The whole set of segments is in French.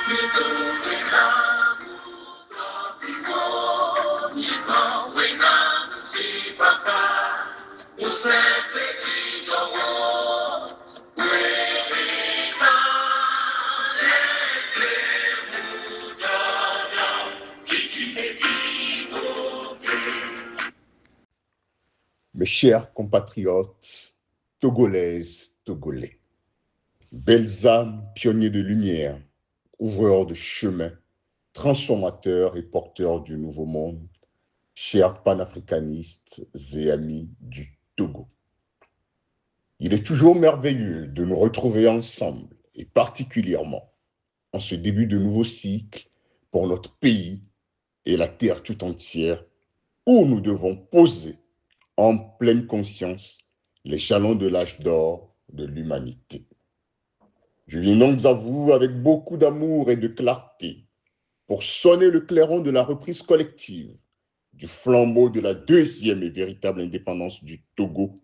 Mes chers compatriotes, Togolaises, Togolais, belles âmes, pionniers de lumière, ouvreurs de chemin, transformateurs et porteurs du nouveau monde, chers panafricanistes et amis du Togo. Il est toujours merveilleux de nous retrouver ensemble, et particulièrement en ce début de nouveau cycle pour notre pays et la terre tout entière, où nous devons poser en pleine conscience les jalons de l'âge d'or de l'humanité. Je viens donc à vous avec beaucoup d'amour et de clarté pour sonner le clairon de la reprise collective du flambeau de la deuxième et véritable indépendance du Togo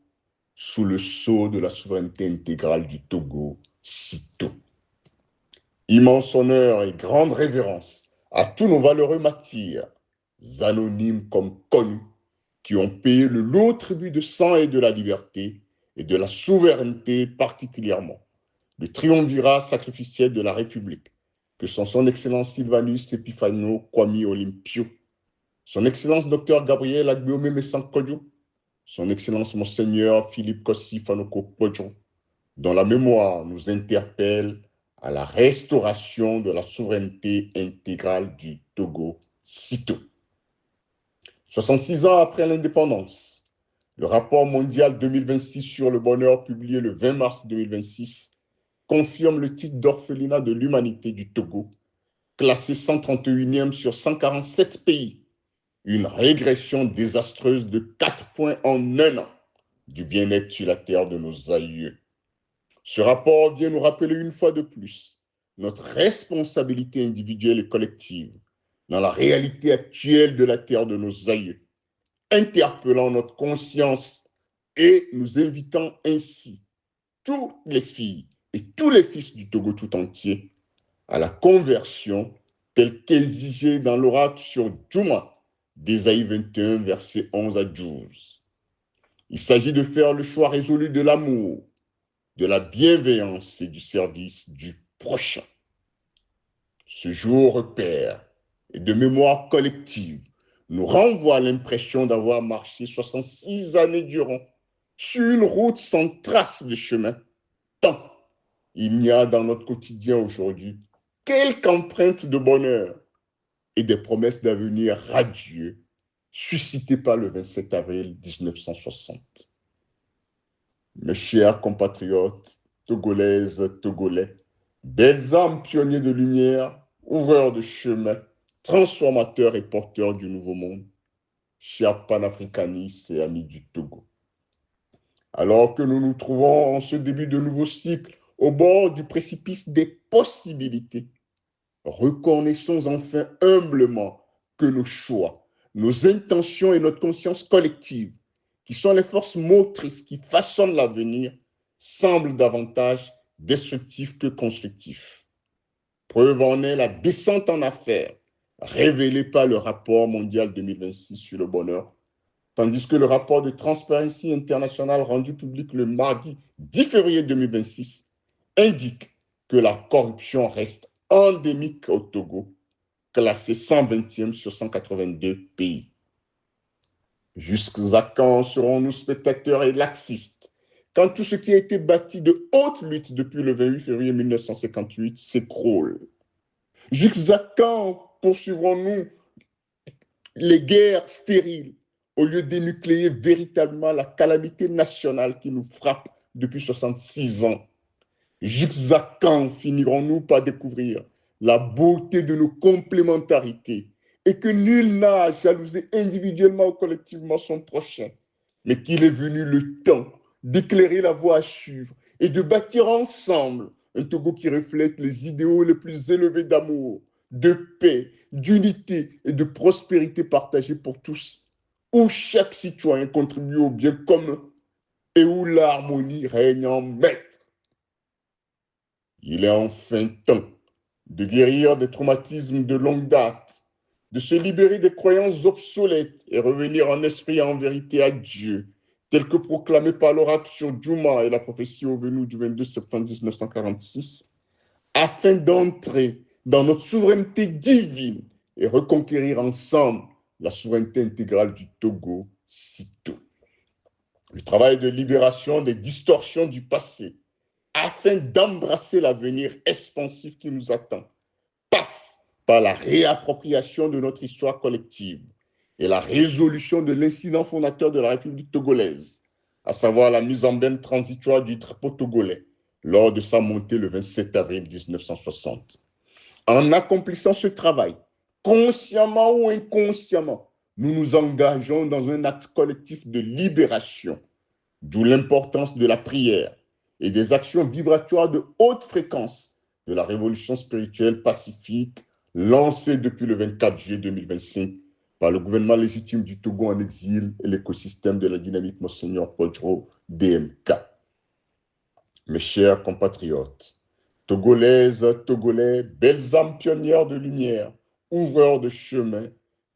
sous le sceau de la souveraineté intégrale du Togo, sitôt. Immense honneur et grande révérence à tous nos valeureux martyrs, anonymes comme connus, qui ont payé le lourd tribut de sang et de la liberté et de la souveraineté particulièrement, le triumvirat sacrificiel de la République, que sont son Excellence Sylvanus Epifanio Kwame Olympio, son Excellence Dr Gabriel Agbiome Messankodjo, son Excellence Monseigneur Philippe Kossi Fanoko Podjo, dont la mémoire nous interpelle à la restauration de la souveraineté intégrale du Togo, sitôt. 66 ans après l'indépendance, le rapport mondial 2026 sur le bonheur publié le 20 mars 2026 confirme le titre d'orphelinat de l'humanité du Togo, classé 131e sur 147 pays, une régression désastreuse de 4 points en un an du bien-être sur la terre de nos aïeux. Ce rapport vient nous rappeler une fois de plus notre responsabilité individuelle et collective dans la réalité actuelle de la terre de nos aïeux, interpellant notre conscience et nous invitant ainsi toutes les filles et tous les fils du Togo tout entier à la conversion telle qu'exigée dans l'oracle sur Djouma d'Ésaïe 21, versets 11 à 12. Il s'agit de faire le choix résolu de l'amour, de la bienveillance et du service du prochain. Ce jour repère et de mémoire collective nous renvoie à l'impression d'avoir marché 66 années durant sur une route sans trace de chemin, tant il n'y a dans notre quotidien aujourd'hui quelques empreintes de bonheur et des promesses d'avenir radieux suscitées par le 27 avril 1960. Mes chers compatriotes, Togolaises, Togolais, belles âmes pionniers de lumière, ouvreurs de chemin, transformateurs et porteurs du nouveau monde, chers panafricanistes et amis du Togo. Alors que nous nous trouvons en ce début de nouveau cycle au bord du précipice des possibilités, reconnaissons enfin humblement que nos choix, nos intentions et notre conscience collective, qui sont les forces motrices qui façonnent l'avenir, semblent davantage destructifs que constructifs. Preuve en est la descente en affaires révélée par le rapport mondial 2026 sur le bonheur, tandis que le rapport de Transparency International rendu public le mardi 10 février 2026 indique que la corruption reste endémique au Togo, classé 120e sur 182 pays. Jusqu'à quand serons-nous spectateurs et laxistes quand tout ce qui a été bâti de haute lutte depuis le 28 février 1958 s'écroule? Jusqu'à quand poursuivrons-nous les guerres stériles au lieu d'énucléer véritablement la calamité nationale qui nous frappe depuis 66 ans? Jusqu'à quand finirons-nous par découvrir la beauté de nos complémentarités et que nul n'a à jalouser individuellement ou collectivement son prochain, mais qu'il est venu le temps d'éclairer la voie à suivre et de bâtir ensemble un Togo qui reflète les idéaux les plus élevés d'amour, de paix, d'unité et de prospérité partagée pour tous, où chaque citoyen contribue au bien commun et où l'harmonie règne en maître. Il est enfin temps de guérir des traumatismes de longue date, de se libérer des croyances obsolètes et revenir en esprit et en vérité à Dieu, tel que proclamé par l'oracle sur Djouma et la prophétie au venu du 22 septembre 1946, afin d'entrer dans notre souveraineté divine et reconquérir ensemble la souveraineté intégrale du Togo sitôt. Le travail de libération des distorsions du passé, afin d'embrasser l'avenir expansif qui nous attend, passe par la réappropriation de notre histoire collective et la résolution de l'incident fondateur de la République togolaise, à savoir la mise en berne transitoire du drapeau togolais lors de sa montée le 27 avril 1960. En accomplissant ce travail, consciemment ou inconsciemment, nous nous engageons dans un acte collectif de libération, d'où l'importance de la prière et des actions vibratoires de haute fréquence de la révolution spirituelle pacifique lancée depuis le 24 juillet 2025 par le gouvernement légitime du Togo en exil et l'écosystème de la dynamique Monseigneur Podro DMK. Mes chers compatriotes, Togolaises, Togolais, belles âmes pionnières de lumière, ouvreurs de chemin,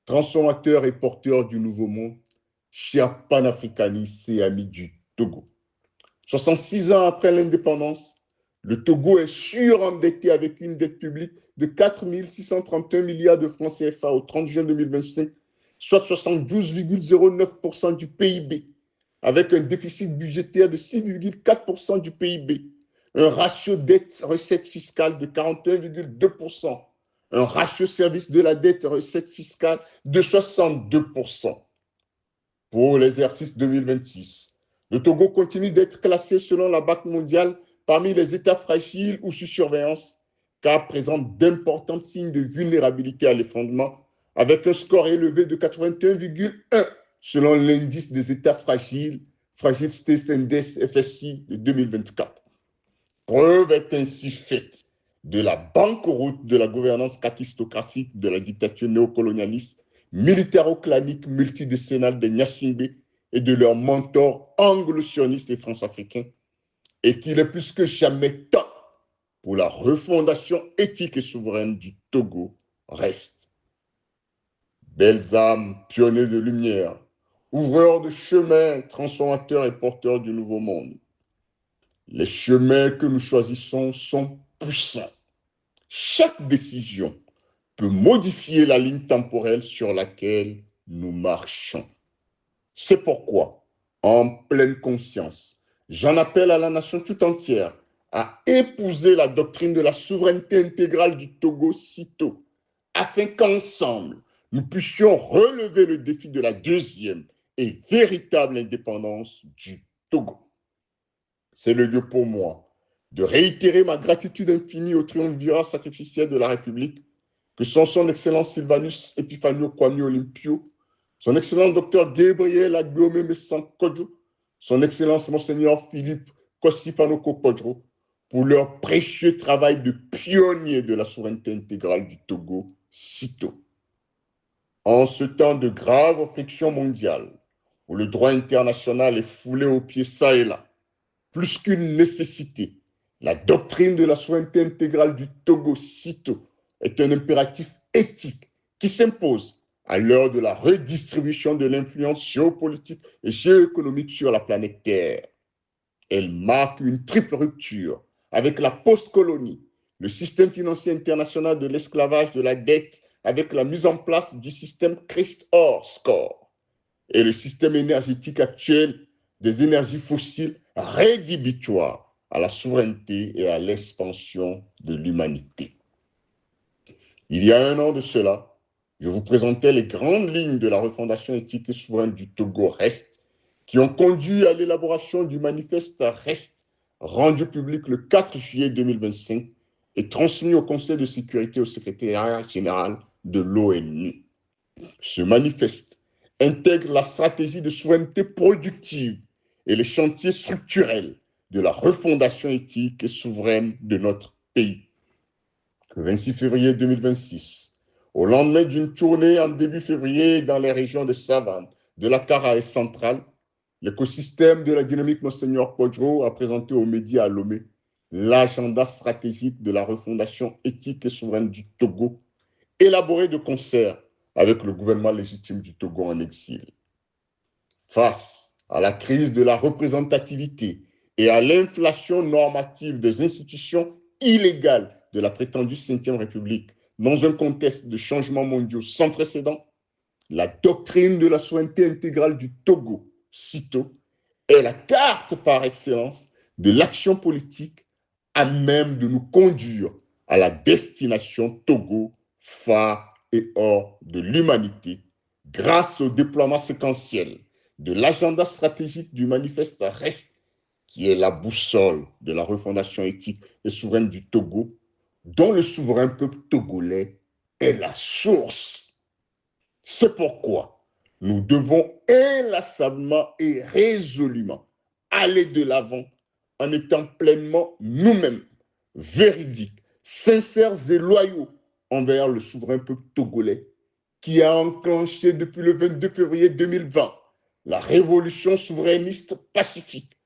transformateurs et porteurs du nouveau monde, chers panafricanistes et amis du Togo. 66 ans après l'indépendance, le Togo est surendetté avec une dette publique de 4 631 milliards de francs CFA au 30 juin 2025, soit 72,09% du PIB, avec un déficit budgétaire de 6,4% du PIB, un ratio dette-recette fiscale de 41,2%, un ratio service de la dette-recette fiscale de 62%. Pour l'exercice 2026, le Togo continue d'être classé selon la Banque mondiale parmi les États fragiles ou sous surveillance, car présente d'importants signes de vulnérabilité à l'effondrement, avec un score élevé de 81,1 selon l'indice des États fragiles, Fragile States Index FSI de 2024. Preuve est ainsi faite de la banqueroute de la gouvernance catistocratique de la dictature néocolonialiste, militaro-clanique multidécennale des Gnassingbé et de leurs mentors anglo-sionistes et france-africains, et qu'il est plus que jamais temps pour la refondation éthique et souveraine du Togo reste. Belles âmes, pionniers de lumière, ouvreurs de chemins, transformateurs et porteurs du nouveau monde. Les chemins que nous choisissons sont puissants. Chaque décision peut modifier la ligne temporelle sur laquelle nous marchons. C'est pourquoi, en pleine conscience, j'en appelle à la nation tout entière à épouser la doctrine de la souveraineté intégrale du Togo sitôt, afin qu'ensemble, nous puissions relever le défi de la deuxième et véritable indépendance du Togo. C'est le lieu pour moi de réitérer ma gratitude infinie au triumvirat sacrificiel de la République, que sont son Excellence Sylvanus Epifanio Kwame Olympio, son Excellence Dr Gabriel Agbome Messan Kodjo, son Excellence Monseigneur Philippe Kosifanoko Kodjo, pour leur précieux travail de pionnier de la souveraineté intégrale du Togo sitôt. En ce temps de graves frictions mondiales, où le droit international est foulé aux pieds ça et là, plus qu'une nécessité, la doctrine de la souveraineté intégrale du Togo sitôt est un impératif éthique qui s'impose à l'heure de la redistribution de l'influence géopolitique et géoéconomique sur la planète Terre. Elle marque une triple rupture avec la post-colonie, le système financier international de l'esclavage de la dette avec la mise en place du système Christ-Or-Score et le système énergétique actuel des énergies fossiles rédhibitoires à la souveraineté et à l'expansion de l'humanité. Il y a un an de cela, je vous présentais les grandes lignes de la refondation éthique et souveraine du Togo REST qui ont conduit à l'élaboration du manifeste REST rendu public le 4 juillet 2025 et transmis au Conseil de sécurité au secrétariat général de l'ONU. Ce manifeste intègre la stratégie de souveraineté productive et les chantiers structurels de la refondation éthique et souveraine de notre pays. Le 26 février 2026, au lendemain d'une tournée en début février dans les régions de Savane, de la Karaï centrale, l'écosystème de la dynamique Monseigneur Podro a présenté aux médias à Lomé l'agenda stratégique de la refondation éthique et souveraine du Togo, élaboré de concert avec le gouvernement légitime du Togo en exil. Face à la crise de la représentativité et à l'inflation normative des institutions illégales de la prétendue 5e République, dans un contexte de changements mondiaux sans précédent, la doctrine de la souveraineté intégrale du Togo, CITO, est la carte par excellence de l'action politique à même de nous conduire à la destination Togo, phare et or de l'humanité, grâce au déploiement séquentiel de l'agenda stratégique du manifeste REST, qui est la boussole de la refondation éthique et souveraine du Togo, dont le souverain peuple togolais est la source. C'est pourquoi nous devons inlassablement et résolument aller de l'avant en étant pleinement nous-mêmes, véridiques, sincères et loyaux envers le souverain peuple togolais qui a enclenché depuis le 22 février 2020 la révolution souverainiste pacifique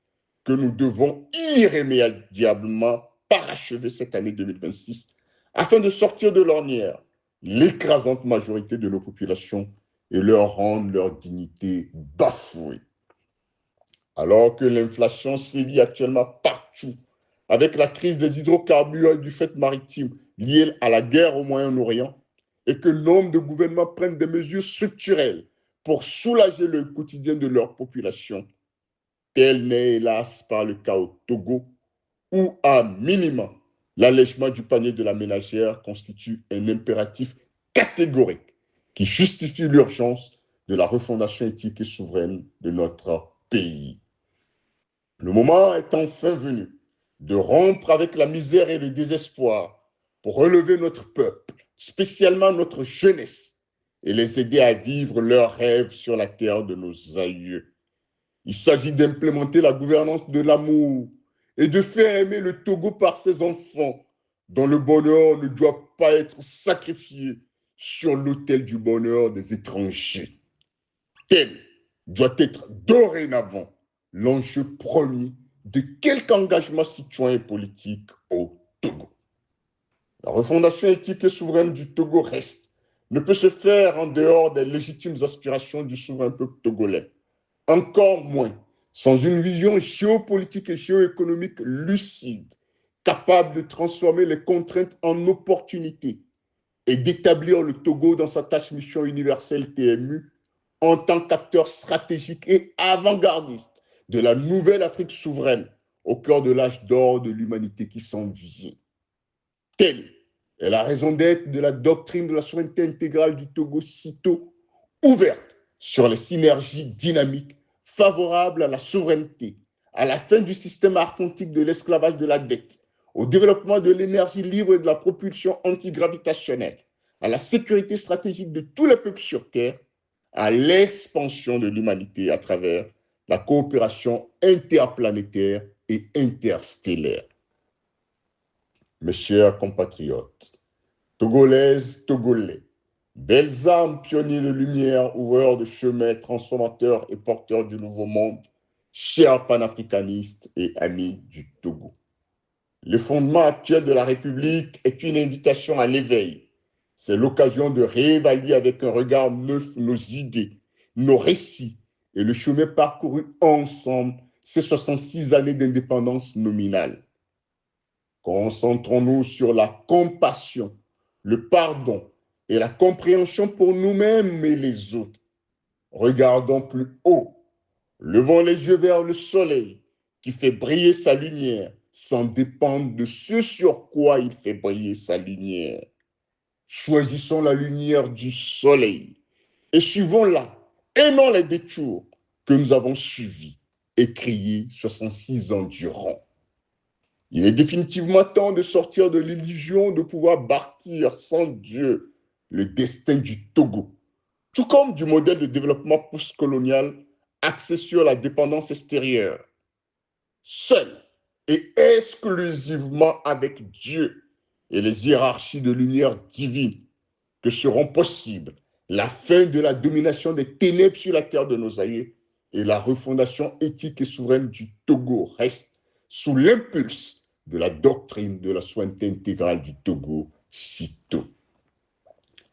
que nous devons irrémédiablement parachever cette année 2026 afin de sortir de l'ornière l'écrasante majorité de nos populations et leur rendre leur dignité bafouée. Alors que l'inflation sévit actuellement partout, avec la crise des hydrocarbures et du fret maritime liée à la guerre au Moyen-Orient, et que nombre de gouvernements prennent des mesures structurelles pour soulager le quotidien de leur population, tel n'est hélas pas le cas au Togo, où à minima, l'allègement du panier de la ménagère constitue un impératif catégorique qui justifie l'urgence de la refondation éthique et souveraine de notre pays. Le moment est enfin venu de rompre avec la misère et le désespoir pour relever notre peuple, spécialement notre jeunesse, et les aider à vivre leurs rêves sur la terre de nos aïeux. Il s'agit d'implémenter la gouvernance de l'amour et de faire aimer le Togo par ses enfants, dont le bonheur ne doit pas être sacrifié sur l'autel du bonheur des étrangers. Tel doit être dorénavant l'enjeu premier de quelque engagement citoyen et politique au Togo. La refondation éthique et souveraine du Togo reste, ne peut se faire en dehors des légitimes aspirations du souverain peuple togolais. Encore moins sans une vision géopolitique et géoéconomique lucide, capable de transformer les contraintes en opportunités et d'établir le Togo dans sa tâche mission universelle TMU en tant qu'acteur stratégique et avant-gardiste de la nouvelle Afrique souveraine au cœur de l'âge d'or de l'humanité qui s'en vient. Telle est la raison d'être de la doctrine de la souveraineté intégrale du Togo, CITO, ouverte sur les synergies dynamiques favorables à la souveraineté, à la fin du système archontique de l'esclavage de la dette, au développement de l'énergie libre et de la propulsion antigravitationnelle, à la sécurité stratégique de tous les peuples sur Terre, à l'expansion de l'humanité à travers la coopération interplanétaire et interstellaire. Mes chers compatriotes, Togolaises, Togolais, belles âmes, pionniers de lumière, ouvreurs de chemin, transformateurs et porteurs du nouveau monde, chers panafricanistes et amis du Togo. Le fondement actuel de la République est une invitation à l'éveil. C'est l'occasion de réévaluer avec un regard neuf nos idées, nos récits et le chemin parcouru ensemble ces 66 années d'indépendance nominale. Concentrons-nous sur la compassion, le pardon et la compréhension pour nous-mêmes et les autres. Regardons plus haut, levons les yeux vers le soleil qui fait briller sa lumière sans dépendre de ce sur quoi il fait briller sa lumière. Choisissons la lumière du soleil et suivons-la et non les détours que nous avons suivis et criés 66 ans durant. Il est définitivement temps de sortir de l'illusion de pouvoir bâtir sans Dieu le destin du Togo, tout comme du modèle de développement postcolonial axé sur la dépendance extérieure. Seul et exclusivement avec Dieu et les hiérarchies de lumière divine que seront possibles la fin de la domination des ténèbres sur la terre de nos aïeux et la refondation éthique et souveraine du Togo reste sous l'impulse de la doctrine de la souveraineté intégrale du Togo, sitôt.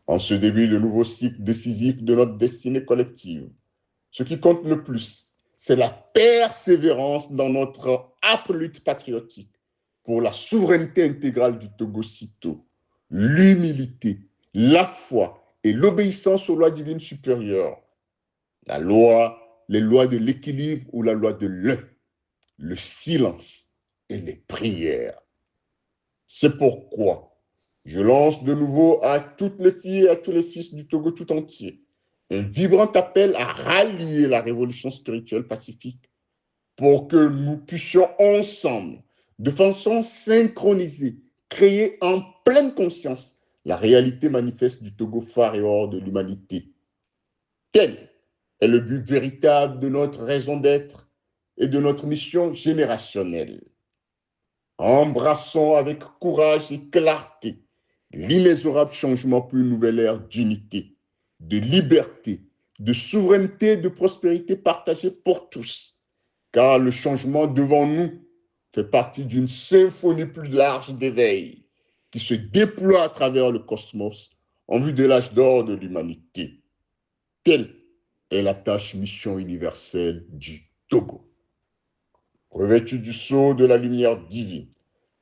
En ce début de nouveau cycle décisif de notre destinée collective, ce qui compte le plus, c'est la persévérance dans notre âpre lutte patriotique pour la souveraineté intégrale du Togo, sitôt, l'humilité, la foi et l'obéissance aux lois divines supérieures, les lois de l'équilibre ou la loi de l'un, le silence et les prières. C'est pourquoi je lance de nouveau à toutes les filles et à tous les fils du Togo tout entier un vibrant appel à rallier la révolution spirituelle pacifique pour que nous puissions ensemble, de façon synchronisée, créer en pleine conscience la réalité manifeste du Togo phare et hors de l'humanité. Tel est le but véritable de notre raison d'être et de notre mission générationnelle. Embrassons avec courage et clarté l'inexorable changement pour une nouvelle ère d'unité, de liberté, de souveraineté et de prospérité partagée pour tous, car le changement devant nous fait partie d'une symphonie plus large d'éveil qui se déploie à travers le cosmos en vue de l'âge d'or de l'humanité. Telle est la tâche mission universelle du Togo. Revêtu du sceau de la lumière divine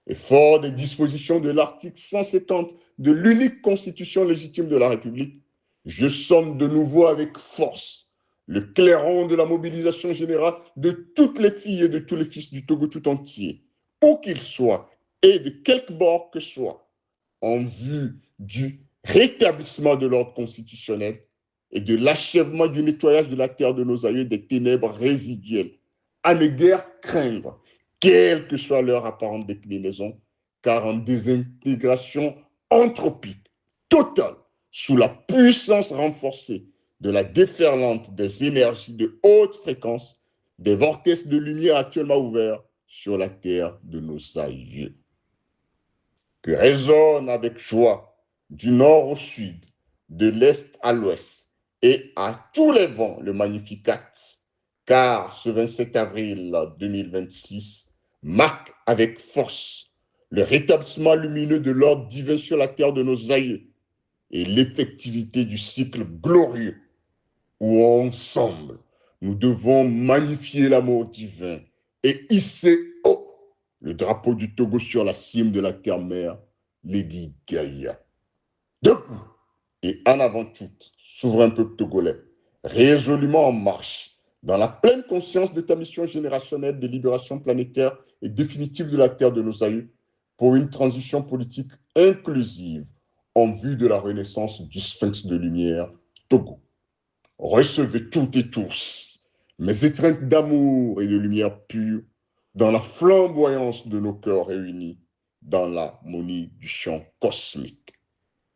et fort des dispositions de l'article 150 de l'unique constitution légitime de la République, je sonne de nouveau avec force le clairon de la mobilisation générale de toutes les filles et de tous les fils du Togo tout entier, où qu'ils soient et de quelque bord que soit, en vue du rétablissement de l'ordre constitutionnel et de l'achèvement du nettoyage de la terre de nos aïeux des ténèbres résiduelles, à ne guère craindre, quelle que soit leur apparente déclinaison, car en désintégration anthropique totale, sous la puissance renforcée de la déferlante des énergies de haute fréquence, des vortex de lumière actuellement ouverts sur la terre de nos aïeux. Que résonne avec joie du nord au sud, de l'est à l'ouest, et à tous les vents le Magnificat, car ce 27 avril 2026 marque avec force le rétablissement lumineux de l'ordre divin sur la terre de nos aïeux et l'effectivité du cycle glorieux où ensemble nous devons magnifier l'amour divin et hisser haut le drapeau du Togo sur la cime de la terre-mère, Lady Gaïa. Debout et en avant toute, souverain peuple togolais, résolument en marche, dans la pleine conscience de ta mission générationnelle de libération planétaire et définitive de la terre de nos aïeux, pour une transition politique inclusive en vue de la renaissance du sphinx de lumière, Togo. Recevez toutes et tous mes étreintes d'amour et de lumière pure dans la flamboyance de nos cœurs réunis dans l'harmonie du chant cosmique.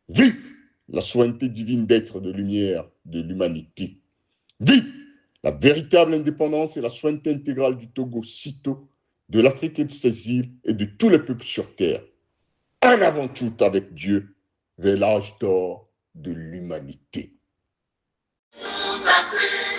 Vive la souveraineté divine d'être de lumière de l'humanité. Vive la véritable indépendance et la souveraineté intégrale du Togo, sitôt, de l'Afrique et de ses îles et de tous les peuples sur terre. En avant tout avec Dieu, vers l'âge d'or de l'humanité. Tout à fait,